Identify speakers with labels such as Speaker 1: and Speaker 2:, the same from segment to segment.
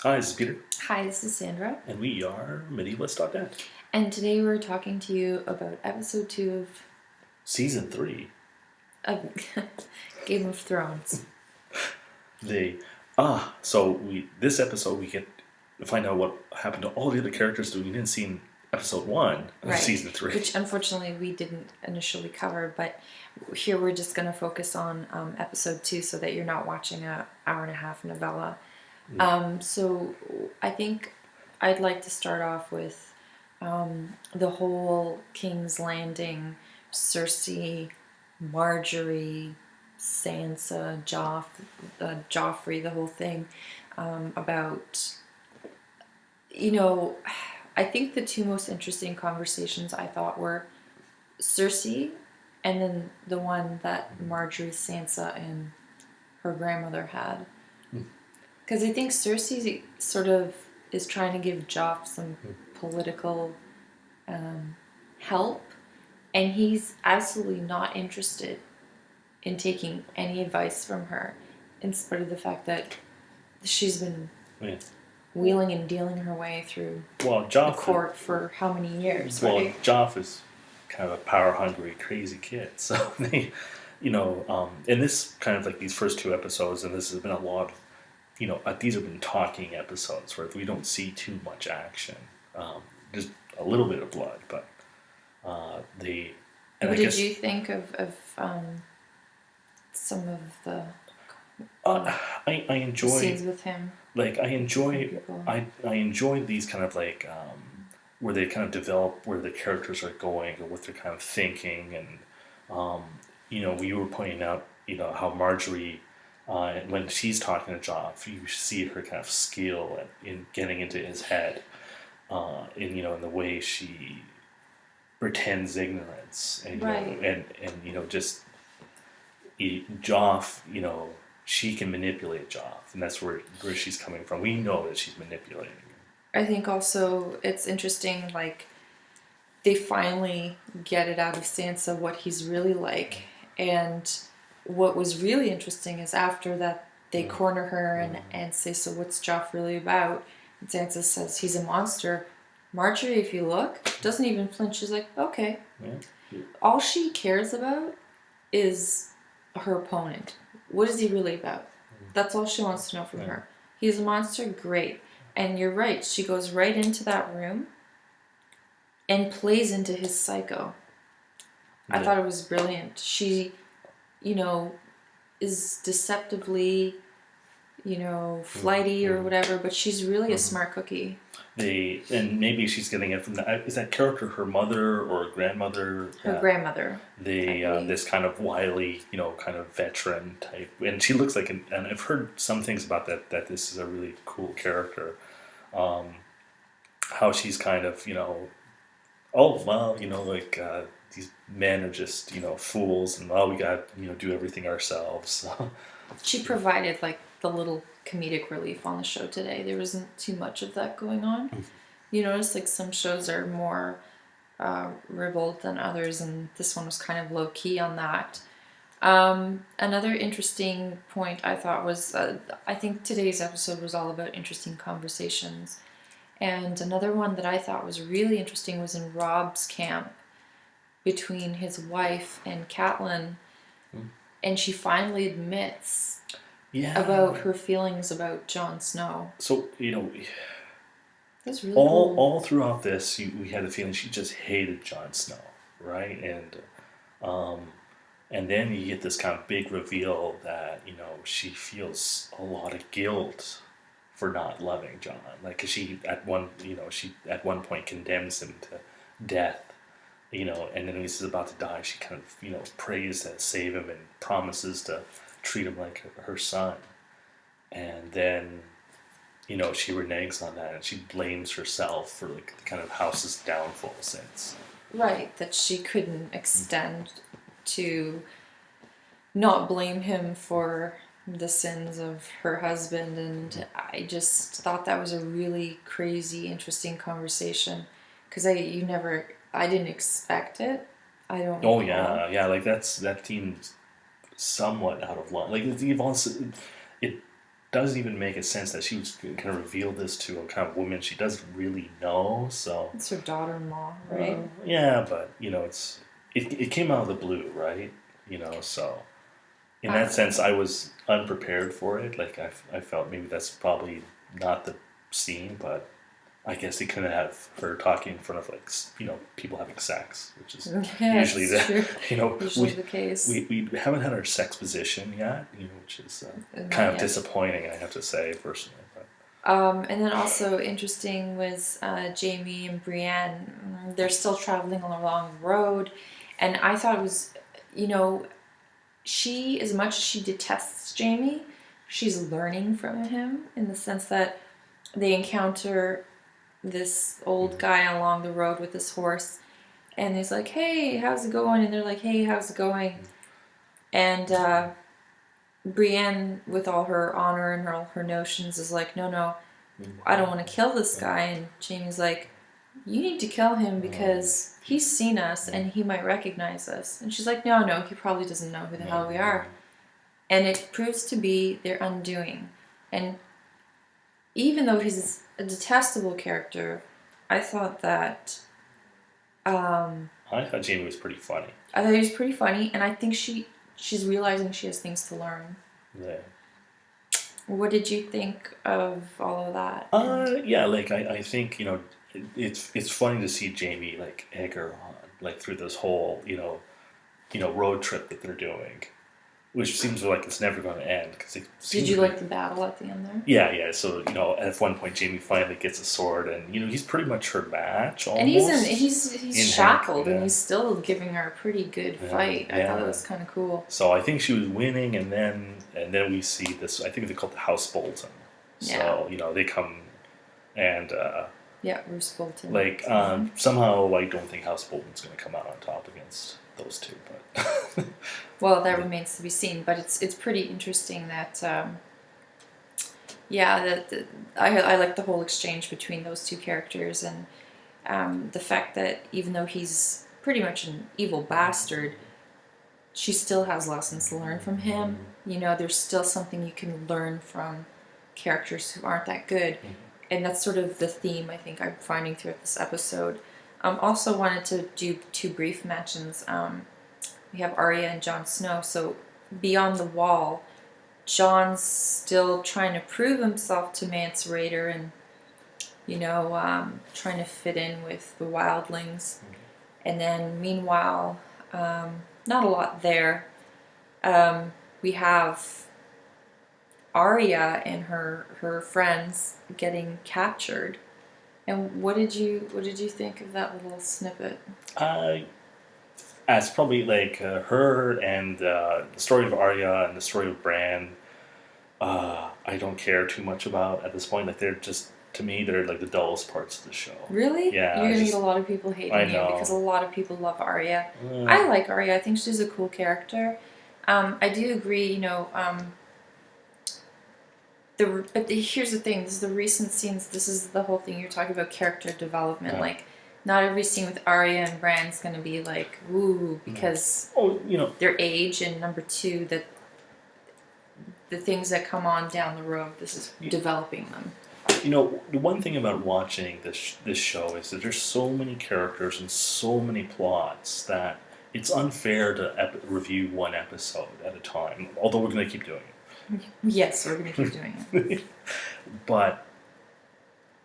Speaker 1: Hi, this is Peter,
Speaker 2: Hi, this is Sandra,
Speaker 1: and we are Medievalist.net.
Speaker 2: and today we're talking to you about episode 2
Speaker 1: Season 3.
Speaker 2: of Game of Thrones.
Speaker 1: They this episode we get to find out what happened to all the other characters that we didn't see in episode 1 of
Speaker 2: Right,
Speaker 1: season 3.
Speaker 2: which unfortunately we didn't initially cover, but here we're just going to focus on episode 2 so that you're not watching an hour and a half novella. So I think I'd like to start off with the whole King's Landing, Cersei, Marjorie, Sansa, Joffrey, the whole thing about, I think the two most interesting conversations I thought were Cersei and then the one that Marjorie, Sansa, and her grandmother had. Because I think Cersei sort of is trying to give Joff some political help, and he's absolutely not interested in taking any advice from her, in spite of the fact that she's been
Speaker 1: Yeah.
Speaker 2: wheeling and dealing her way through
Speaker 1: Well,
Speaker 2: the court for how many years, right?
Speaker 1: Joff is kind of a power-hungry, crazy kid. So they, in this kind of like these first two episodes, and this has been a lot of, these have been talking episodes where we don't see too much action. Just a little bit of blood, but they. And
Speaker 2: What
Speaker 1: I
Speaker 2: did
Speaker 1: guess,
Speaker 2: you think of some of the
Speaker 1: I enjoy
Speaker 2: scenes with him?
Speaker 1: like I enjoy
Speaker 2: People.
Speaker 1: I enjoy these kind of like where they kind of develop where the characters are going or what they're kind of thinking, and you were pointing out how Marjorie when she's talking to Joff, you see her kind of skill in getting into his head, in the way she pretends ignorance, and
Speaker 2: Right.
Speaker 1: just Joff, she can manipulate Joff, and that's where she's coming from. We know that she's manipulating.
Speaker 2: I think also it's interesting, like, they finally get it out of Sansa what he's really like. And what was really interesting is after that, they corner her and say, "So what's Joff really about?" And Sansa says, "He's a monster." Marjorie, if you look, doesn't even flinch. She's like, "Okay."
Speaker 1: Yeah.
Speaker 2: All she cares about is her opponent. What is he really about? That's all she wants to know from her. He's a monster, great. And you're right, she goes right into that room and plays into his psycho. I thought it was brilliant. She, is deceptively, flighty or whatever, but she's really a smart cookie.
Speaker 1: And maybe she's getting it from is that character her mother or grandmother?
Speaker 2: Her grandmother.
Speaker 1: This kind of wily, kind of veteran type, and she looks like and I've heard some things about that this is a really cool character. How she's kind of, oh well, these men are just fools, and we got do everything ourselves.
Speaker 2: She provided like the little comedic relief on the show today. There wasn't too much of that going on. You notice like some shows are more ribald than others, and this one was kind of low key on that. Another interesting point I thought was I think today's episode was all about interesting conversations. And another one that I thought was really interesting was in Rob's camp between his wife and Catelyn, and she finally admits about her feelings about Jon Snow.
Speaker 1: So
Speaker 2: That's really
Speaker 1: all
Speaker 2: cool.
Speaker 1: all throughout this, we had the feeling she just hated Jon Snow, right? And then you get this kind of big reveal that she feels a lot of guilt for not loving Jon, like 'cause she at one point condemns him to death. And then when he's about to die, she kind of, prays to save him and promises to treat him like her son. And then, she reneges on that and she blames herself for like the kind of house's downfall since.
Speaker 2: Right, that she couldn't extend to not blame him for the sins of her husband, and I just thought that was a really crazy, interesting conversation because I didn't expect it. I don't.
Speaker 1: Oh yeah, like that team's somewhat out of line. Like you've also it doesn't even make a sense that she was going to reveal this to a kind of woman she doesn't really know. So
Speaker 2: It's her daughter-in-law, right?
Speaker 1: yeah, but it came out of the blue, right? So in that sense, I was unprepared for it. Like I felt maybe that's probably not the scene, but I guess they couldn't have her talking in front of people having sex, which is
Speaker 2: Yeah,
Speaker 1: usually
Speaker 2: it's true. Usually
Speaker 1: we,
Speaker 2: the case.
Speaker 1: we haven't had our sex position yet, which is
Speaker 2: Not
Speaker 1: kind of
Speaker 2: yet.
Speaker 1: disappointing, I have to say personally. But
Speaker 2: And then also interesting was Jamie and Brienne. They're still traveling along the road, and I thought it was, she, as much as she detests Jamie, she's learning from him in the sense that they encounter this old guy along the road with this horse, and he's like, "Hey, how's it going?" And they're like, "Hey, how's it going?" And Brienne, with all her honor and all her notions, is like, "No, I don't want to kill this guy." And Jamie's like, "You need to kill him because he's seen us and he might recognize us." And she's like, "No, he probably doesn't know who the hell we are." And it proves to be their undoing. And even though he's a detestable character, I thought that
Speaker 1: I thought Jamie was pretty funny.
Speaker 2: I thought he was pretty funny, and I think she's realizing she has things to learn.
Speaker 1: Yeah.
Speaker 2: What did you think of all of that?
Speaker 1: Yeah, I think it's funny to see Jamie egg her on through this whole road trip that they're doing, which seems like it's never going to end because
Speaker 2: Did you like the battle at the end there?
Speaker 1: Yeah. So at one point Jamie finally gets a sword, and he's pretty much her match almost.
Speaker 2: And he's shackled,
Speaker 1: yeah.
Speaker 2: and he's still giving her a pretty good fight. I thought it was kind of cool.
Speaker 1: So I think she was winning, and then we see this. I think they call it the House Bolton. So they come and
Speaker 2: Roose Bolton.
Speaker 1: Somehow I don't think House Bolton's going to come out on top against those two, but
Speaker 2: well, that remains to be seen. But it's pretty interesting that I like the whole exchange between those two characters, and the fact that even though he's pretty much an evil bastard, she still has lessons to learn from him. There's still something you can learn from characters who aren't that good. And that's sort of the theme I think I'm finding throughout this episode. Also wanted to do two brief mentions. We have Arya and Jon Snow. So beyond the wall, Jon's still trying to prove himself to Mance Rayder and, trying to fit in with the wildlings. And then meanwhile, not a lot there. We have Arya and her friends getting captured. And what did you think of that little snippet?
Speaker 1: It's probably her and the story of Arya and the story of Bran. I don't care too much about at this point. They're just, to me, they're the dullest parts of the show.
Speaker 2: Really?
Speaker 1: Yeah.
Speaker 2: You're gonna get a lot of people hating you because a lot of people love Arya. I like Arya. I think she's a cool character. I do agree. Here's the thing. This is the recent scenes. This is the whole thing. You're talking about character development.
Speaker 1: Yeah.
Speaker 2: Not every scene with Arya and Bran's going to be woo, because their age, and number two, that the things that come on down the road, this is developing them.
Speaker 1: The one thing about watching this show is that there's so many characters and so many plots that it's unfair to review one episode at a time, although we're going to keep doing it.
Speaker 2: Yes, we're going to keep doing it.
Speaker 1: But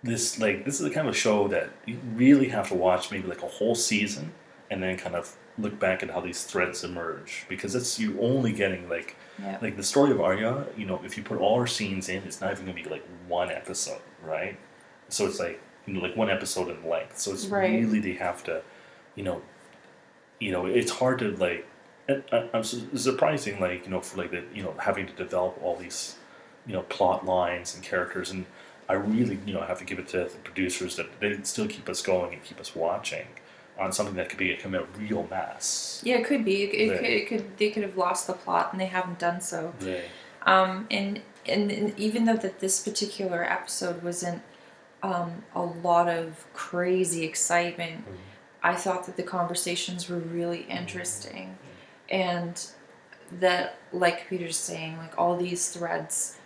Speaker 1: this is the kind of show that you really have to watch maybe a whole season and then kind of look back at how these threads emerge, because you're only getting the story of Arya. If you put all her scenes in, it's not even going to be one episode, right? So it's one episode in length. So it's really, they have to, it's hard to I'm surprising for having to develop all these plot lines and characters, and I really have to give it to the producers that they still keep us going and keep us watching on something that could become a real mess.
Speaker 2: Yeah, it could be. They could have lost the plot, and they haven't done so.
Speaker 1: Right.
Speaker 2: And even though that this particular episode wasn't a lot of crazy excitement, I thought that the conversations were really interesting, and that, like Peter's saying, all these threads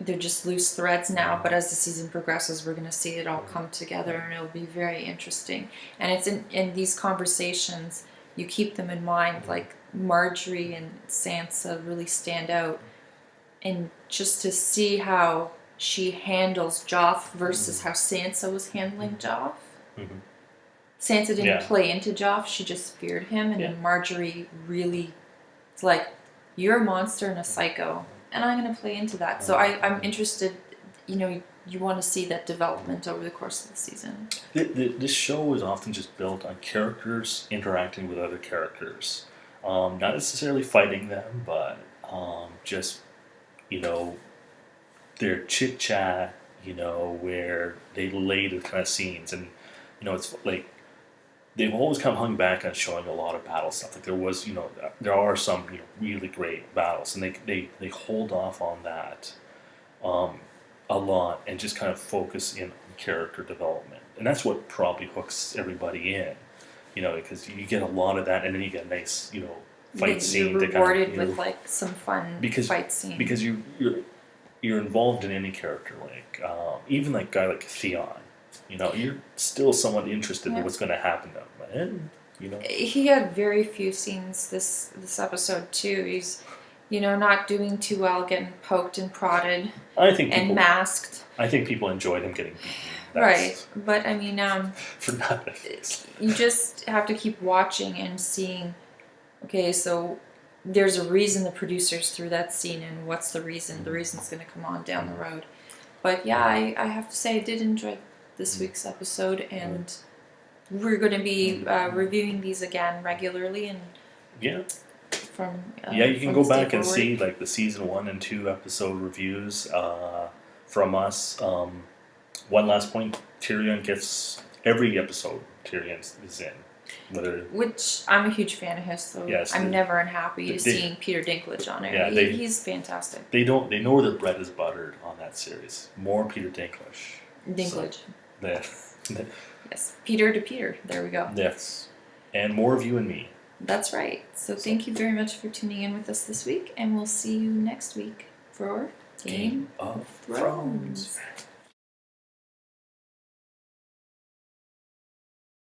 Speaker 2: they're just loose threads now, but as the season progresses, we're going to see it all come together, and it'll be very interesting. And it's in these conversations, you keep them in mind, like Marjorie and Sansa really stand out, and just to see how she handles Joff versus how Sansa was handling Joff.
Speaker 1: Mm-hmm.
Speaker 2: Sansa didn't
Speaker 1: Yeah.
Speaker 2: play into Joff, she just feared him, and
Speaker 1: Yeah.
Speaker 2: then Marjorie really, it's like, you're a monster and a psycho, and I'm going to play into that. So I'm interested, you want to see that development over the course of the season.
Speaker 1: This show is often just built on characters interacting with other characters. Not necessarily fighting them, but just, their chit chat, where they lay the kind of scenes. And, it's like they've always kind of hung back on showing a lot of battle stuff. Like there are some really great battles, and they hold off on that a lot and just kind of focus in on character development. And that's what probably hooks everybody in, because you get a lot of that, and then you get a nice, fight scene.
Speaker 2: You're rewarded with like some fun fight scene.
Speaker 1: Because you're involved in any character, like even like a guy like Theon. You're still somewhat interested in what's going to happen to him. And,
Speaker 2: he had very few scenes this episode too. He's, not doing too well, getting poked and prodded and masked.
Speaker 1: I think people enjoyed him getting beaten.
Speaker 2: Right, but I mean,
Speaker 1: for nothing.
Speaker 2: You just have to keep watching and seeing. Okay, so there's a reason the producers threw that scene in. What's the reason? The reason's going to come on down the road. But yeah, I have to say I did enjoy this week's episode, and we're going to be reviewing these again regularly. And
Speaker 1: yeah,
Speaker 2: you
Speaker 1: can go back and see like the season 1 and 2 episode reviews from us. One last point: Tyrion gets every episode. Tyrion is in.
Speaker 2: Which I'm a huge fan of his, so
Speaker 1: yes,
Speaker 2: I'm never unhappy seeing Peter Dinklage on it. Yeah, he's fantastic.
Speaker 1: They know their bread is buttered on that series. More Peter Dinklage.
Speaker 2: Yes, Peter to Peter. There we go.
Speaker 1: Yes, and more of you and me.
Speaker 2: That's right. So thank you very much for tuning in with us this week, and we'll see you next week for Game of Thrones.